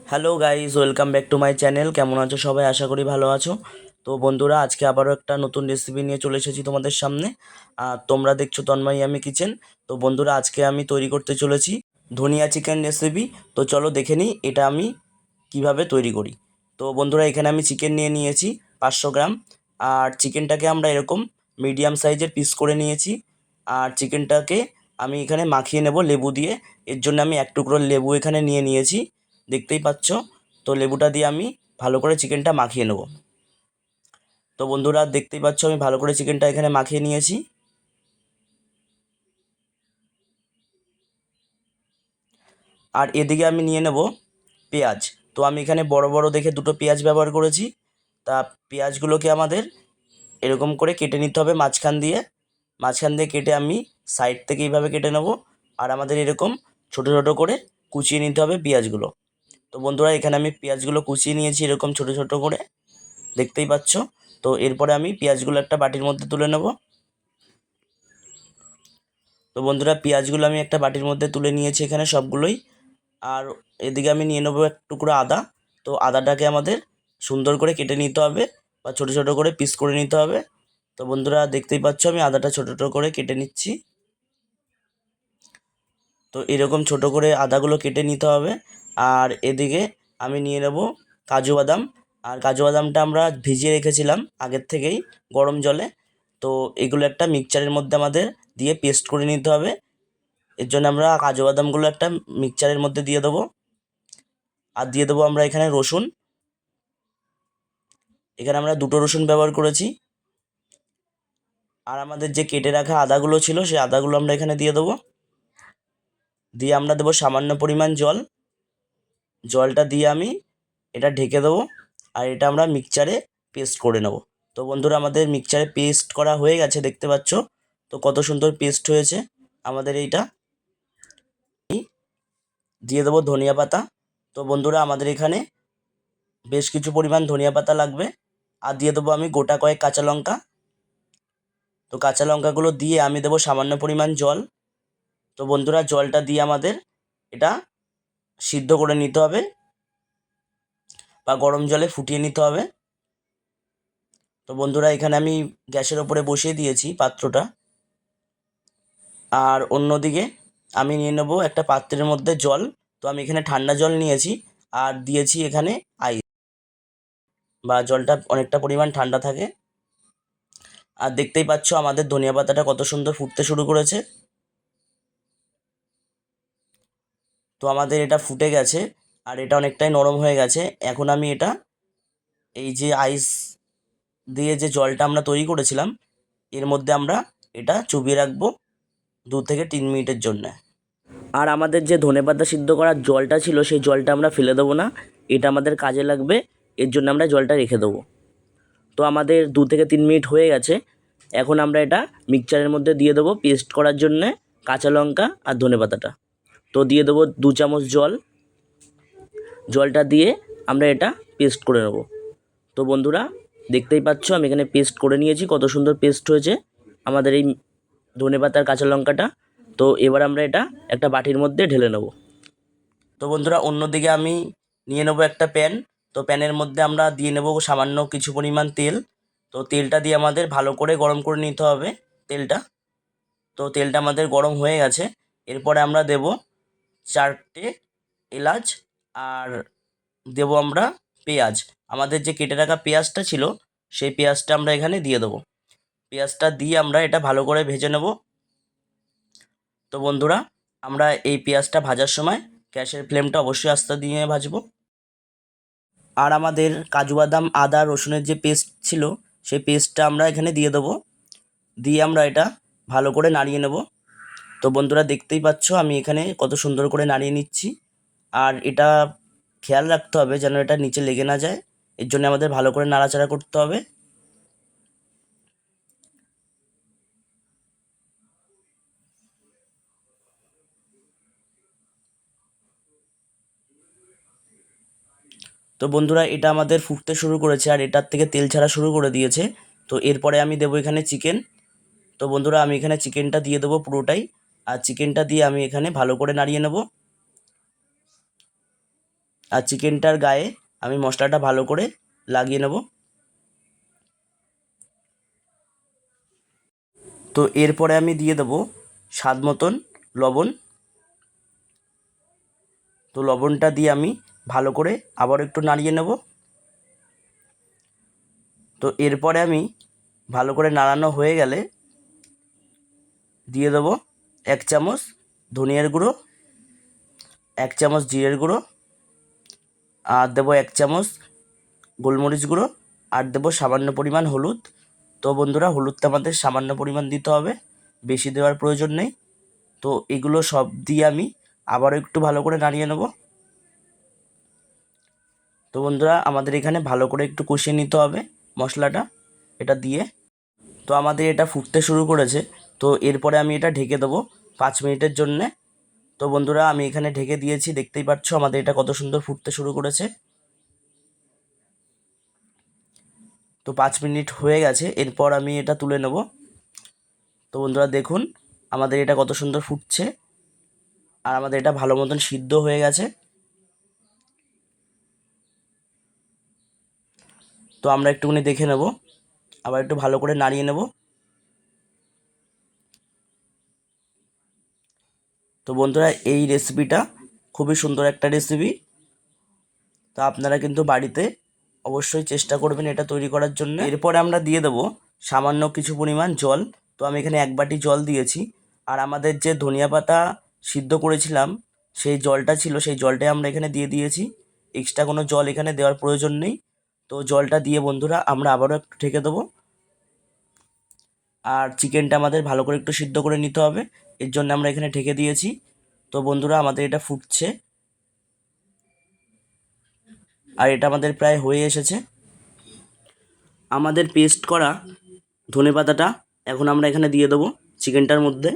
Hello guys, welcome back to my channel. কেমন আছো সবাই? আশা করি ভালো আছো। তো বন্ধুরা, আজকে আবারও একটা নতুন রেসিপি নিয়ে চলে এসেছি তোমাদের সামনে। আর তোমরা দেখছো তন্ময় আমি কিচেন। তো বন্ধুরা, আজকে আমি তৈরি করতে চলেছি ধনিয়া চিকেন রেসিপি। তো চলো দেখে নিই এটা আমি কিভাবে তৈরি করি। তো বন্ধুরা, এখানে আমি চিকেন নিয়ে নিয়েছি 500 গ্রাম। আর চিকেনটাকে আমরা এরকম মিডিয়াম সাইজের পিস করে নিয়েছি। আর চিকেনটাকে আমি এখানে মাখিয়ে নেব লেবু দিয়ে। এর জন্য আমি এক টুকরো লেবু এখানে নিয়ে নিয়েছি, দেখতেই পাচ্ছ। তো লেবুটা দিয়ে আমি ভালো করে চিকেনটা মাখিয়ে নেব। তো বন্ধুরা, দেখতেই পাচ্ছ আমি ভালো করে চিকেনটা এখানে মাখিয়ে নিয়েছি। আর এদিকে আমি নিয়ে নেব পেঁয়াজ। তো আমি এখানে বড় বড় দেখে দুটো পেঁয়াজ ব্যবহার করেছি। তা পেঁয়াজগুলোকে আমাদের এরকম করে কেটে নিতে হবে মাঝখান দিয়ে কেটে আমি সাইড থেকে এইভাবে কেটে নেব। আর আমাদের এরকম ছোট ছোট করে কুচিয়ে নিতে হবে পেঁয়াজগুলো। তো বন্ধুরা, এখানে আমি পেঁয়াজগুলো কুচিয়ে নিয়েছি এরকম ছোট ছোট করে, দেখতেই পাচ্ছ। তো এরপরে আমি পেঁয়াজগুলো একটা বাটির মধ্যে তুলে নেব। তো বন্ধুরা, পেঁয়াজগুলো আমি একটা বাটির মধ্যে তুলে নিয়েছি এখানে সবগুলোই। আর এদিকে আমি নিয়ে নেবো এক টুকরো আদা। তো আদাটাকে আমাদের সুন্দর করে কেটে নিতে হবে বা ছোট ছোট করে পিস করে নিতে হবে। তো বন্ধুরা, দেখতেই পাচ্ছ আমি আদাটা ছোট ছোট করে কেটে নিচ্ছি। তো এরকম ছোট করে আদাগুলো কেটে নিতে হবে। আর এদিকে আমি নিয়ে নেব কাজু বাদাম। আর কাজু বাদামটা আমরা ভিজিয়ে রেখেছিলাম আগের থেকেই গরম জলে। তো এগুলো একটা মিক্সচারের মধ্যে আমাদের দিয়ে পেস্ট করে নিতে হবে। এর জন্য আমরা কাজু বাদামগুলো একটা মিক্সচারের মধ্যে দিয়ে দেবো। আর দিয়ে দেবো আমরা এখানে রসুন। এখানে আমরা দুটো রসুন ব্যবহার করেছি। আর আমাদের যে কেটে রাখা আদাগুলো ছিল সেই আদাগুলো আমরা এখানে দিয়ে দেবো। দিয়ে আমরা দেবো সামান্য পরিমাণ জল। জলটা দিয়ে আমি এটা ঢেকে দেবো। আর এটা আমরা মিক্সচারে পেস্ট করে নেব। তো বন্ধুরা, আমাদের মিক্সচারে পেস্ট করা হয়ে গেছে, দেখতে পাচ্ছ। তো কত সুন্দর পেস্ট হয়েছে আমাদের এইটা। দিয়ে দেবো ধনিয়া পাতা। তো বন্ধুরা, আমাদের এখানে বেশ কিছু পরিমাণ ধনিয়া পাতা লাগবে। আর দিয়ে দেবো আমি গোটা কয়েক কাঁচা লঙ্কা। তো কাঁচা লঙ্কাগুলো দিয়ে আমি দেবো সামান্য পরিমাণ জল। তো বন্ধুরা, জলটা দিয়ে আমাদের এটা সিদ্ধ করে নিতে হবে বা গরম জলে ফুটিয়ে নিতে হবে। তো বন্ধুরা, এখানে আমি গ্যাসের ওপরে বসিয়ে দিয়েছি পাত্রটা। আর অন্যদিকে আমি নিয়ে নেব একটা পাত্রের মধ্যে জল। তো আমি এখানে ঠান্ডা জল নিয়েছি আর দিয়েছি এখানে আইস, বা জলটা অনেকটা পরিমাণ ঠান্ডা থাকে। আর দেখতেই পাচ্ছ আমাদের ধনিয়া পাতাটা কত সুন্দর ফুটতে শুরু করেছে। তো আমাদের এটা ফুটে গেছে আর এটা অনেকটাই নরম হয়ে গেছে। এখন আমি এটা এই যে আইস দিয়ে যে জলটা আমরা তৈরি করেছিলাম এর মধ্যে আমরা এটা চুবিয়ে রাখবো 2 থেকে 3 মিনিটের জন্য। আর আমাদের যে ধনেপাতা সিদ্ধ করার জলটা ছিল সেই জলটা আমরা ফেলে দেবো না, এটা আমাদের কাজে লাগবে। এর জন্য আমরা জলটা রেখে দেবো। তো আমাদের 2 থেকে 3 মিনিট হয়ে গেছে। এখন আমরা এটা মিক্সচারের মধ্যে দিয়ে দেবো পেস্ট করার জন্যে কাঁচা লঙ্কা আর ধনেপাতাটা। তো দিয়ে দেবো 2 চামচ জল। জলটা দিয়ে আমরা এটা পেস্ট করে নেব। তো বন্ধুরা, দেখতেই পাচ্ছ আমি এখানে পেস্ট করে নিয়েছি, কত সুন্দর পেস্ট হয়েছে আমাদের এই ধনেপাতার কাঁচা লঙ্কাটা। তো এবার আমরা এটা একটা বাটির মধ্যে ঢেলে নেব। তো বন্ধুরা, অন্যদিকে আমি নিয়ে নেব একটা প্যান। তো প্যানের মধ্যে আমরা দিয়ে নেব সামান্য কিছু পরিমাণ তেল। তো তেলটা দিয়ে আমাদের ভালো করে গরম করে নিতে হবে তেলটা। তো তেলটা আমাদের গরম হয়ে গেছে। এরপরে আমরা দেব 4টে এলাচ। আর দেব আমরা পেঁয়াজ। আমাদের যে কেটে রাখা পেঁয়াজটা ছিল সেই পেঁয়াজটা আমরা এখানে দিয়ে দেবো। পেঁয়াজটা দিয়ে আমরা এটা ভালো করে ভেজে নেব। তো বন্ধুরা, আমরা এই পেঁয়াজটা ভাজার সময় গ্যাসের ফ্লেমটা অবশ্যই আস্তে দিয়ে ভাজবো। আর আমাদের কাজু বাদাম আদা রসুনের যে পেস্ট ছিল সেই পেস্টটা আমরা এখানে দিয়ে দেবো। দিয়ে আমরা এটা ভালো করে নাড়িয়ে নেব। তো বন্ধুরা, দেখতেই পাচ্ছ আমি এখানে কত সুন্দর করে নাড়িয়ে নিচ্ছি। আর এটা খেয়াল রাখতে হবে যেন এটা নিচে লেগে না যায়, এর জন্য আমাদের ভালো করে নাড়াচাড়া করতে হবে। তো বন্ধুরা, এটা আমাদের ফুটতে শুরু করেছে আর এটার থেকে তেল ছাড়া শুরু করে দিয়েছে। তো এরপরে আমি দেবো এখানে চিকেন। তো বন্ধুরা, আমি এখানে চিকেনটা দিয়ে দেবো পুরোটাই। আর চিকেনটা দিয়ে আমি এখানে ভালো করে নাড়িয়ে নেব। আর চিকেনটার গায়ে আমি মশলাটা ভালো করে লাগিয়ে নেব। তো এরপরে আমি দিয়ে দেবো স্বাদ মতন লবণ। তো লবণটা দিয়ে আমি ভালো করে আবার একটু নাড়িয়ে নেব। তো এরপরে আমি ভালো করে নাড়ানো হয়ে গেলে দিয়ে দেবো 1 চামচ ধনিয়ার গুঁড়ো, 1 চামচ জিরের গুঁড়ো, আর দেবো 1 চামচ গোলমরিচ গুঁড়ো, আর দেবো সামান্য পরিমাণ হলুদ। তো বন্ধুরা, হলুদটা আমাদের সামান্য পরিমাণ দিতে হবে, বেশি দেওয়ার প্রয়োজন নেই। তো এগুলো সব দিয়ে আমি আবারও একটু ভালো করে নাড়িয়ে নেব। তো বন্ধুরা, আমাদের এখানে ভালো করে একটু কষিয়ে নিতে হবে মশলাটা এটা দিয়ে। তো আমাদের এটা ফুটতে শুরু করেছে। তো এরপরে আমি এটা ঢেকে দেবো 5 মিনিটের জন্যে। তো বন্ধুরা, আমি এখানে ঢেকে দিয়েছি, দেখতেই পাচ্ছ আমাদের এটা কত সুন্দর ফুটতে শুরু করেছে। তো 5 মিনিট হয়ে গেছে, এরপর আমি এটা তুলে নেব। তো বন্ধুরা দেখুন, আমাদের এটা কত সুন্দর ফুটছে, আর আমাদের এটা ভালো মতন সিদ্ধ হয়ে গেছে। তো আমরা একটুখানি দেখে নেব, আবার একটু ভালো করে নাড়িয়ে নেব। তো বন্ধুরা, এই রেসিপিটা খুবই সুন্দর একটা রেসিপি। তো আপনারা কিন্তু বাড়িতে অবশ্যই চেষ্টা করবেন এটা তৈরি করার জন্য। এরপরে আমরা দিয়ে দেবো সামান্য কিছু পরিমাণ জল। তো আমি এখানে 1 বাটি জল দিয়েছি। আর আমাদের যে ধনিয়া পাতা সিদ্ধ করেছিলাম, সেই জলটা ছিল, সেই জলটাই আমরা এখানে দিয়ে দিয়েছি। এক্সট্রা কোনো জল এখানে দেওয়ার প্রয়োজন নেই। তো জলটা দিয়ে বন্ধুরা আমরা আবারও একটু ঢেকে দেবো। আর চিকেনটা আমাদের ভালো করে একটু সিদ্ধ করে নিতে হবে, এর জন্য আমরা এখানে ঢেকে দিয়েছি। তো বন্ধুরা, আমাদের এটা ফুটছে, আর এটা আমাদের প্রায় হয়ে এসেছে। আমাদের পেস্ট করা ধনেপাতাটা এখন আমরা এখানে দিয়ে দেবো চিকেনটার মধ্যে।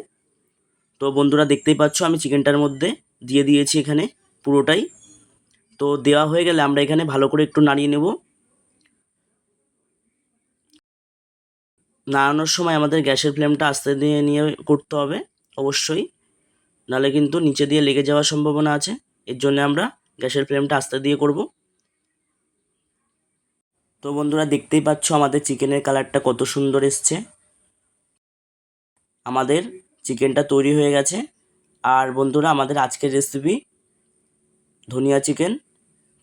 তো বন্ধুরা, দেখতেই পাচ্ছ আমি চিকেনটার মধ্যে দিয়ে দিয়েছি এখানে পুরোটাই। তো দেওয়া হয়ে গেলে আমরা এখানে ভালো করে একটু নাড়িয়ে নেব। নাড়ানোর সময় আমাদের গ্যাসের ফ্লেমটা আস্তে দিয়ে নিয়ে করতে হবে অবশ্যই, নাহলে কিন্তু নিচে দিয়ে লেগে যাওয়ার সম্ভাবনা আছে। এর জন্য আমরা গ্যাসের ফ্লেমটা আস্তে দিয়ে করব। তো বন্ধুরা, দেখতেই পাচ্ছ আমাদের চিকেনের কালারটা কত সুন্দর এসছে। আমাদের চিকেনটা তৈরি হয়ে গেছে। আর বন্ধুরা, আমাদের আজকের রেসিপি ধনিয়া চিকেন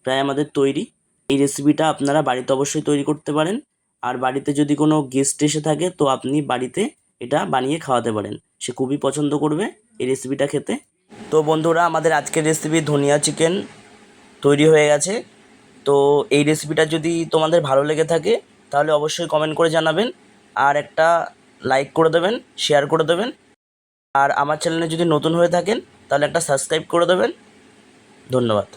প্রায় আমাদের তৈরি। এই রেসিপিটা আপনারা বাড়িতে অবশ্যই তৈরি করতে পারেন। আর বাড়িতে যদি কোনো গেস্ট এসে থাকে, তো আপনি বাড়িতে এটা বানিয়ে খাওয়াতে পারেন, সে খুবই পছন্দ করবে এই রেসিপিটা খেতে। তো বন্ধুরা, আমাদের আজকের রেসিপি ধনিয়া চিকেন তৈরি হয়ে গেছে। তো এই রেসিপিটা যদি তোমাদের ভালো লেগে থাকে, তাহলে অবশ্যই কমেন্ট করে জানাবেন, আর একটা লাইক করে দেবেন, শেয়ার করে দেবেন। আর আমার চ্যানেলে যদি নতুন হয়ে থাকেন, তাহলে একটা সাবস্ক্রাইব করে দেবেন। ধন্যবাদ।